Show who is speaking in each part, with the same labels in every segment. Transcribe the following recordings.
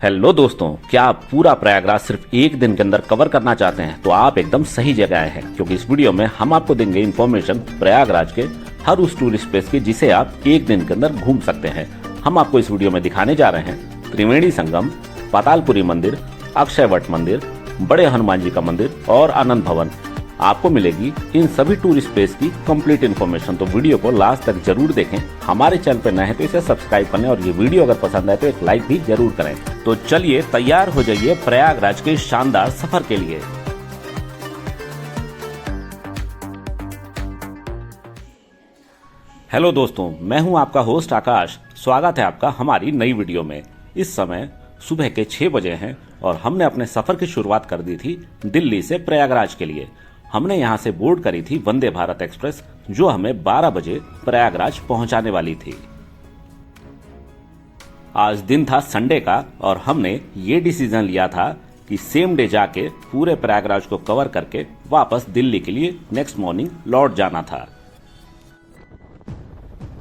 Speaker 1: Hello दोस्तों, क्या आप पूरा प्रयागराज सिर्फ एक दिन के अंदर कवर करना चाहते हैं तो आप एकदम सही जगह आए हैं, क्योंकि इस वीडियो में हम आपको देंगे इन्फॉर्मेशन प्रयागराज के हर उस टूरिस्ट प्लेस की जिसे आप एक दिन के अंदर घूम सकते हैं। हम आपको इस वीडियो में दिखाने जा रहे हैं त्रिवेणी संगम, पातालपुरी मंदिर, अक्षयवट मंदिर, बड़े हनुमान जी का मंदिर और आनंद भवन। आपको मिलेगी इन सभी टूरिस्ट प्लेस की कंप्लीट इन्फॉर्मेशन, तो वीडियो को लास्ट तक जरूर देखें। हमारे चैनल पर नए हैं तो इसे सब्सक्राइब कर लें और ये वीडियो अगर पसंद आए तो एक लाइक भी जरूर करें। तो चलिए तैयार हो जाइए प्रयागराज के शानदार सफर के लिए। हेलो दोस्तों, मैं हूं आपका होस्ट आकाश। स्वागत है आपका हमारी नई वीडियो में। इस समय सुबह के 6 बजे हैं और हमने अपने सफर की शुरुआत कर दी थी दिल्ली से प्रयागराज के लिए। हमने यहां से बोर्ड करी थी वंदे भारत एक्सप्रेस, जो हमें 12 बजे प्रयागराज पहुंचाने वाली थी। आज दिन था संडे का और हमने ये डिसीजन लिया था कि सेम डे जाके पूरे प्रयागराज को कवर करके वापस दिल्ली के लिए नेक्स्ट मॉर्निंग लौट जाना था।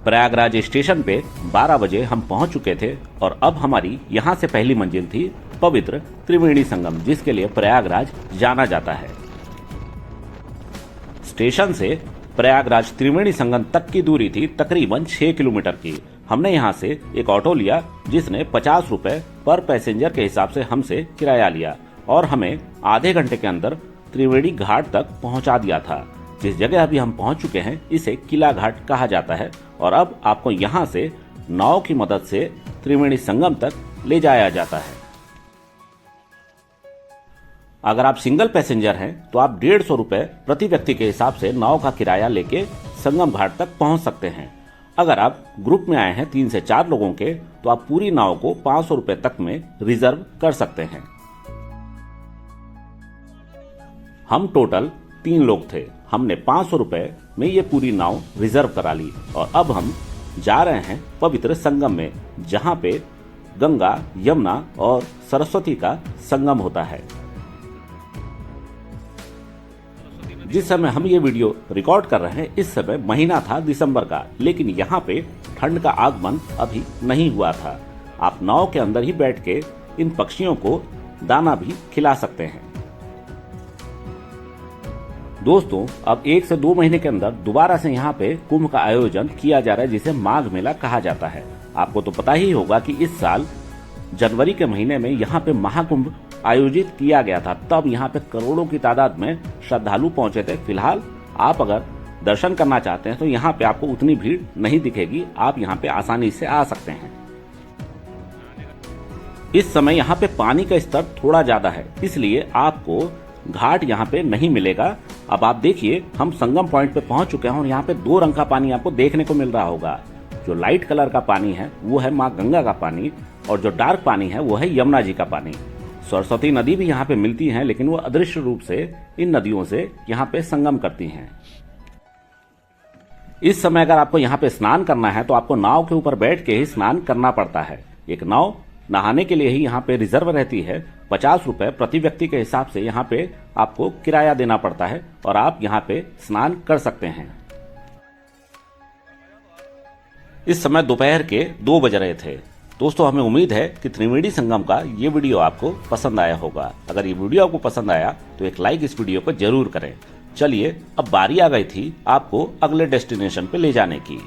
Speaker 1: प्रयागराज स्टेशन पे 12 बजे हम पहुंच चुके थे और अब हमारी यहां से पहली मंजिल थी पवित्र त्रिवेणी संगम, जिसके लिए प्रयागराज जाना जाता है। स्टेशन से प्रयागराज त्रिवेणी संगम तक की दूरी थी तकरीबन 6 किलोमीटर की। हमने यहां से एक ऑटो लिया जिसने 50 रुपए पर पैसेंजर के हिसाब से हमसे किराया लिया और हमें आधे घंटे के अंदर त्रिवेणी घाट तक पहुंचा दिया था। जिस जगह अभी हम पहुंच चुके हैं इसे किला घाट कहा जाता है और अब आपको यहां से नाव की मदद से त्रिवेणी संगम तक ले जाया जाता है। अगर आप सिंगल पैसेंजर हैं तो आप 150 रुपए प्रति व्यक्ति के हिसाब से नाव का किराया लेके संगम घाट तक पहुंच सकते हैं। अगर आप ग्रुप में आए हैं 3 से 4 लोगों के तो आप पूरी नाव को 500 रुपए तक में रिजर्व कर सकते हैं। हम टोटल 3 लोग थे। हमने 500 रुपए में ये पूरी नाव रिजर्व करा ली और अब हम जा रहे हैं पवित्र संगम में, जहां पे गंगा, यमुना और सरस्वती का संगम होता है। जिस समय हम ये वीडियो रिकॉर्ड कर रहे हैं इस समय महीना था दिसंबर का, लेकिन यहाँ पे ठंड का आगमन अभी नहीं हुआ था। आप नाव के अंदर ही बैठ के इन पक्षियों को दाना भी खिला सकते हैं। दोस्तों, अब 1 से 2 महीने के अंदर दोबारा से यहाँ पे कुंभ का आयोजन किया जा रहा है, जिसे माघ मेला कहा जाता है। आपको तो पता ही होगा कि इस साल जनवरी के महीने में यहाँ पे महाकुंभ आयोजित किया गया था। तब यहाँ पे करोड़ों की तादाद में श्रद्धालु पहुंचे थे। फिलहाल आप अगर दर्शन करना चाहते हैं तो यहाँ पे आपको उतनी भीड़ नहीं दिखेगी, आप यहाँ पे आसानी से आ सकते हैं। इस समय यहाँ पे पानी का स्तर थोड़ा ज्यादा है, इसलिए आपको घाट यहाँ पे नहीं मिलेगा। अब आप देखिए, हम संगम पॉइंट पे पहुंच चुके हैं और यहाँ पे 2 रंग का पानी आपको देखने को मिल रहा होगा। जो लाइट कलर का पानी है वो है माँ गंगा का पानी और जो डार्क पानी है वो है यमुना जी का पानी। सरस्वती नदी भी यहाँ पे मिलती है, लेकिन वो अदृश्य रूप से इन नदियों से यहाँ पे संगम करती हैं। इस समय अगर आपको यहाँ पे स्नान करना है तो आपको नाव के ऊपर बैठ के ही स्नान करना पड़ता है। एक नाव नहाने के लिए ही यहाँ पे रिजर्व रहती है। 50 रुपए प्रति व्यक्ति के हिसाब से यहाँ पे आपको किराया देना पड़ता है और आप यहाँ पे स्नान कर सकते हैं। इस समय दोपहर के 2 बज रहे थे। दोस्तों, हमें उम्मीद है कि त्रिवेणी संगम का ये वीडियो आपको पसंद आया होगा। अगर ये वीडियो आपको पसंद आया तो एक लाइक इस वीडियो को जरूर करें। चलिए, अब बारी आ गई थी आपको अगले डेस्टिनेशन पे ले जाने की।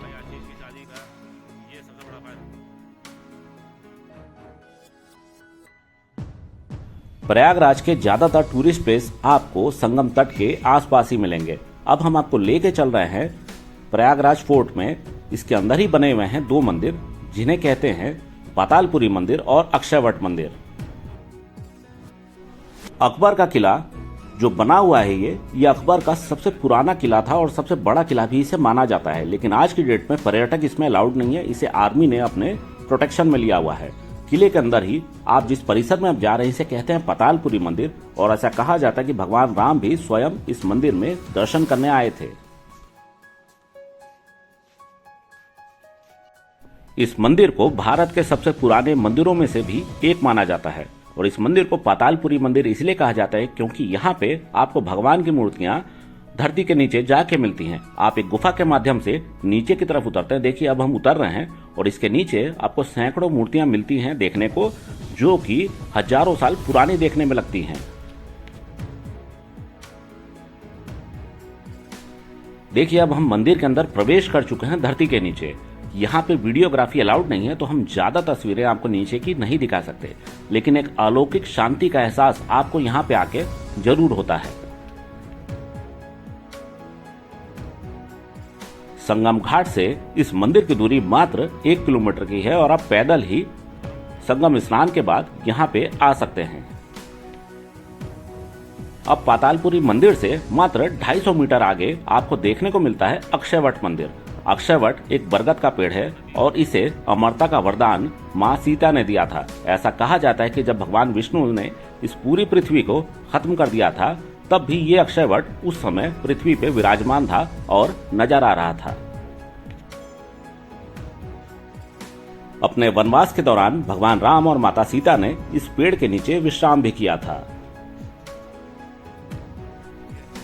Speaker 1: प्रयागराज के ज्यादातर टूरिस्ट प्लेस आपको संगम तट के आसपास ही मिलेंगे। अब हम आपको लेके चल रहे हैं प्रयागराज फोर्ट में। इसके अंदर ही बने हुए हैं 2 मंदिर, जिन्हें कहते हैं पातालपुरी मंदिर और अक्षयवट मंदिर। अकबर का किला जो बना हुआ है ये अकबर का सबसे पुराना किला था और सबसे बड़ा किला भी इसे माना जाता है, लेकिन आज की डेट में पर्यटक इसमें अलाउड नहीं है। इसे आर्मी ने अपने प्रोटेक्शन में लिया हुआ है। किले के अंदर ही आप जिस परिसर में अब जा रहे हैं इसे कहते हैं पातालपुरी मंदिर और ऐसा कहा जाता है कि भगवान राम भी स्वयं इस मंदिर में दर्शन करने आए थे। इस मंदिर को भारत के सबसे पुराने मंदिरों में से भी एक माना जाता है और इस मंदिर को पातालपुरी मंदिर इसलिए कहा जाता है क्योंकि यहाँ पे आपको भगवान की मूर्तियां धरती के नीचे जाके मिलती हैं। आप एक गुफा के माध्यम से नीचे की तरफ उतरते हैं। देखिए, अब हम उतर रहे हैं और इसके नीचे आपको सैकड़ों मूर्तियां मिलती हैं देखने को, जो कि हजारों साल पुरानी देखने में लगती हैं। देखिए, अब हम मंदिर के अंदर प्रवेश कर चुके हैं धरती के नीचे। यहाँ पे वीडियोग्राफी अलाउड नहीं है, तो हम ज्यादा तस्वीरें आपको नीचे की नहीं दिखा सकते, लेकिन एक अलौकिक शांति का एहसास आपको यहाँ पे आके जरूर होता है। संगम घाट से इस मंदिर की दूरी मात्र 1 किलोमीटर की है और आप पैदल ही संगम स्नान के बाद यहाँ पे आ सकते हैं। अब पातालपुरी मंदिर से मात्र 250 मीटर आगे आपको देखने को मिलता है अक्षयवट मंदिर। अक्षयवट एक बरगद का पेड़ है और इसे अमरता का वरदान माँ सीता ने दिया था। ऐसा कहा जाता है कि जब भगवान विष्णु ने इस पूरी पृथ्वी को खत्म कर दिया था, तब भी ये अक्षयवट उस समय पृथ्वी पे विराजमान था और नजर आ रहा था। अपने वनवास के दौरान भगवान राम और माता सीता ने इस पेड़ के नीचे विश्राम भी किया था।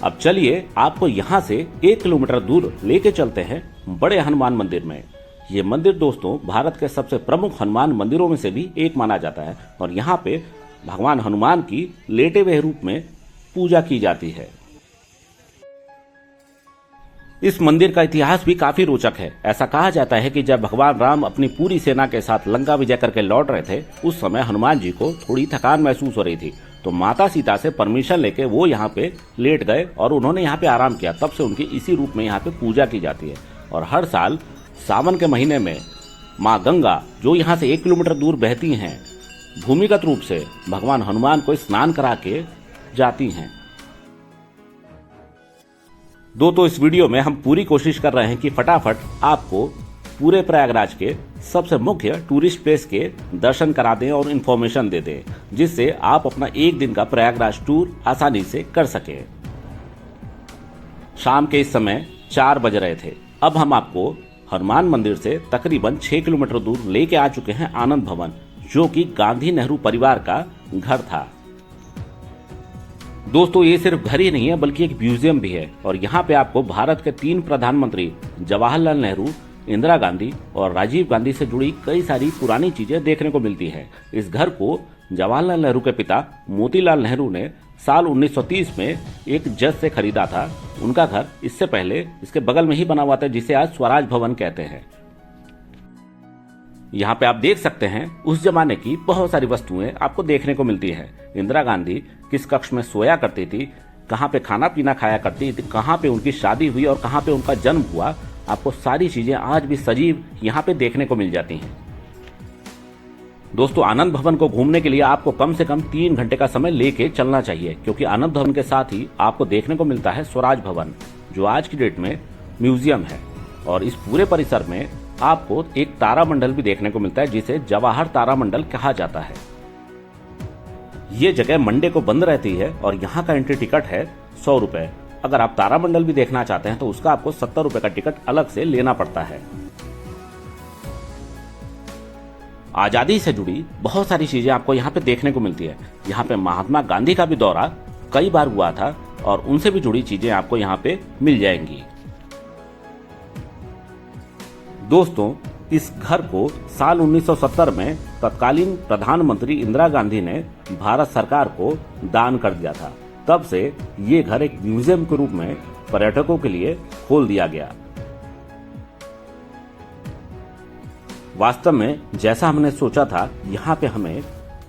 Speaker 1: अब चलिए आपको यहाँ से 1 किलोमीटर दूर लेके चलते हैं बड़े हनुमान मंदिर में। ये मंदिर दोस्तों भारत के सबसे प्रमुख हनुमान मंदिरों में से भी एक माना जाता है और यहाँ पे भगवान हनुमान की लेटे हुए रूप में पूजा की जाती है। इस मंदिर का इतिहास भी काफी रोचक है। ऐसा कहा जाता है कि जब भगवान राम अपनी पूरी सेना के साथ लंका विजय करके लौट रहे थे, उस समय हनुमान जी को थोड़ी थकान महसूस हो रही थी, तो माता सीता से परमिशन लेके वो यहाँ पे लेट गए और उन्होंने यहाँ पे आराम किया। तब से उनकी इसी रूप में यहाँ पे पूजा की जाती है और हर साल सावन के महीने में माँ गंगा, जो यहाँ से 1 किलोमीटर दूर बहती हैं, भूमिगत रूप से भगवान हनुमान को स्नान करा के जाती हैं। दोस्तों, इस वीडियो में हम पूरी कोशिश कर रहे हैं कि फटाफट आपको पूरे प्रयागराज के सबसे मुख्य टूरिस्ट प्लेस के दर्शन करा दें और इन्फॉर्मेशन दे दें, जिससे आप अपना 1 दिन का प्रयागराज टूर आसानी से कर सकें। शाम के इस समय 4 बज रहे थे। अब हम आपको हनुमान मंदिर से तकरीबन 6 किलोमीटर दूर लेके आ चुके हैं आनंद भवन, जो कि गांधी नेहरू परिवार का घर था। दोस्तों, ये सिर्फ घर ही नहीं है बल्कि एक म्यूजियम भी है और यहाँ पे आपको भारत के 3 प्रधानमंत्री जवाहरलाल नेहरू, इंदिरा गांधी और राजीव गांधी से जुड़ी कई सारी पुरानी चीजें देखने को मिलती हैं। इस घर को जवाहरलाल नेहरू के पिता मोतीलाल नेहरू ने साल 1930 में एक जज से खरीदा था। उनका घर इससे पहले इसके बगल में ही बना हुआ था, जिसे आज स्वराज भवन कहते हैं। यहाँ पे आप देख सकते हैं उस जमाने की बहुत सारी वस्तुएं आपको देखने को मिलती है। इंदिरा गांधी किस कक्ष में सोया करती थी, कहाँ पे खाना पीना खाया करती थी, कहाँ पे उनकी शादी हुई और कहाँ पे उनका जन्म हुआ, आपको सारी चीजें आज भी सजीव यहाँ पे देखने को मिल जाती हैं। दोस्तों, आनंद भवन को घूमने के लिए आपको कम से कम 3 घंटे का समय लेके चलना चाहिए, क्योंकि आनंद भवन के साथ ही आपको देखने को मिलता है स्वराज भवन, जो आज की डेट में म्यूजियम है। और इस पूरे परिसर में आपको एक तारामंडल भी देखने को मिलता है, जिसे जवाहर तारामंडल कहा जाता है। ये जगह मंडे को बंद रहती है और यहाँ का एंट्री टिकट है 100 रुपए। अगर आप तारामंडल भी देखना चाहते हैं तो उसका आपको 70 रुपए का टिकट अलग से लेना पड़ता है। आजादी से जुड़ी बहुत सारी चीजें आपको यहाँ पे देखने को मिलती है। यहाँ पे महात्मा गांधी का भी दौरा कई बार हुआ था और उनसे भी जुड़ी चीजें आपको यहाँ पे मिल जाएंगी। दोस्तों, इस घर को साल 1970 में तत्कालीन प्रधानमंत्री इंदिरा गांधी ने भारत सरकार को दान कर दिया था। तब से ये घर एक म्यूजियम के रूप में पर्यटकों के लिए खोल दिया गया। वास्तव में जैसा हमने सोचा था, यहाँ पे हमें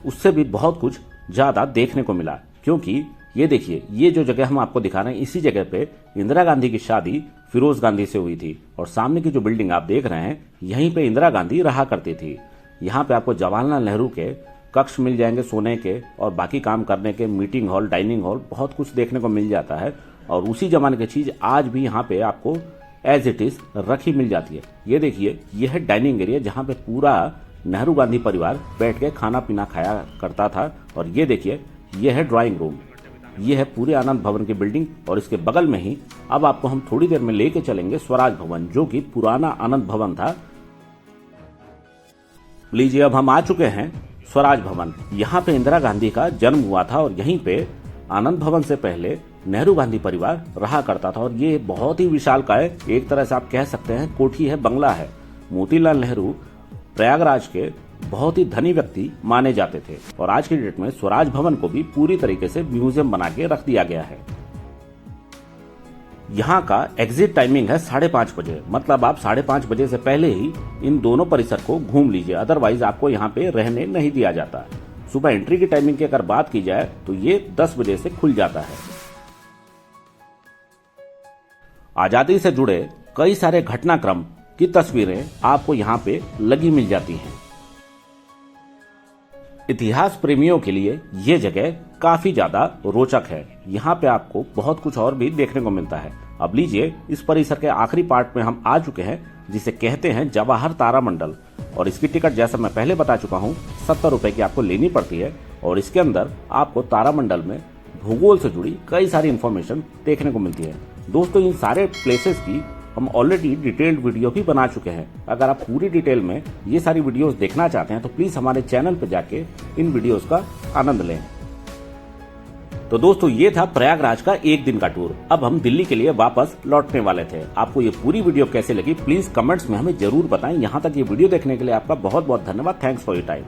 Speaker 1: उससे भी बहुत कुछ ज्यादा देखने को मिला, क्योंकि ये देखिए, ये जो जगह हम आपको दिखा रहे हैं, इसी जगह पे इंदिरा गांधी की शादी फिरोज गांधी से हुई थी और सामने की जो बिल्डिंग आप देख रहे हैं, यहीं पे इंदिरा गांधी रहा करती थी। यहाँ पे आपको जवाहरलाल नेहरू के कक्ष मिल जाएंगे सोने के और बाकी काम करने के, मीटिंग हॉल, डाइनिंग हॉल, बहुत कुछ देखने को मिल जाता है। और उसी जमाने की चीज आज भी यहाँ पे आपको एज इट इज रखी मिल जाती है। ये देखिए, ये है डाइनिंग एरिया, जहाँ पे पूरा नेहरू गांधी परिवार बैठ के खाना पीना खाया करता था। और ये देखिए, ये है ड्राइंग रूम, ये है पूरे आनंद भवन की बिल्डिंग और इसके बगल में ही अब आपको हम थोड़ी देर में लेके चलेंगे स्वराज भवन, जो कि पुराना आनंद भवन था। लीजिए, अब हम आ चुके हैं स्वराज भवन। यहाँ पे इंदिरा गांधी का जन्म हुआ था और यहीं पे आनंद भवन से पहले नेहरू गांधी परिवार रहा करता था। और ये बहुत ही विशालकाय, एक तरह से आप कह सकते हैं कोठी है, बंगला है। मोतीलाल नेहरू प्रयागराज के बहुत ही धनी व्यक्ति माने जाते थे और आज की डेट में स्वराज भवन को भी पूरी तरीके से म्यूजियम बना के रख दिया गया है। यहाँ का एग्जिट टाइमिंग है 5:30 बजे, मतलब आप 5:30 बजे से पहले ही इन दोनों परिसर को घूम लीजिए, अदरवाइज आपको यहाँ पे रहने नहीं दिया जाता। सुबह एंट्री की टाइमिंग की अगर बात की जाए तो ये 10 बजे से खुल जाता है। आजादी से जुड़े कई सारे घटनाक्रम की तस्वीरें आपको यहाँ पे लगी मिल जाती हैं। इतिहास प्रेमियों के लिए ये जगह काफी ज्यादा रोचक है। यहाँ पे आपको बहुत कुछ और भी देखने को मिलता है। अब लीजिए, इस परिसर के आखिरी पार्ट में हम आ चुके हैं, जिसे कहते हैं जवाहर तारामंडल, और इसकी टिकट जैसा मैं पहले बता चुका हूँ 70 रुपए की आपको लेनी पड़ती है। और इसके अंदर आपको तारामंडल में भूगोल से जुड़ी कई सारी इंफॉर्मेशन देखने को मिलती है। दोस्तों, इन सारे प्लेसेस की हम ऑलरेडी डिटेल्ड वीडियो भी बना चुके हैं। अगर आप पूरी डिटेल में ये सारी वीडियोस देखना चाहते हैं तो प्लीज हमारे चैनल पर जाके इन वीडियोस का आनंद लें। तो दोस्तों, ये था प्रयागराज का एक दिन का टूर। अब हम दिल्ली के लिए वापस लौटने वाले थे। आपको ये पूरी वीडियो कैसे लगी प्लीज कमेंट्स में हमें जरूर बताएं। यहाँ तक ये वीडियो देखने के लिए आपका बहुत बहुत धन्यवाद। Thanks for your time.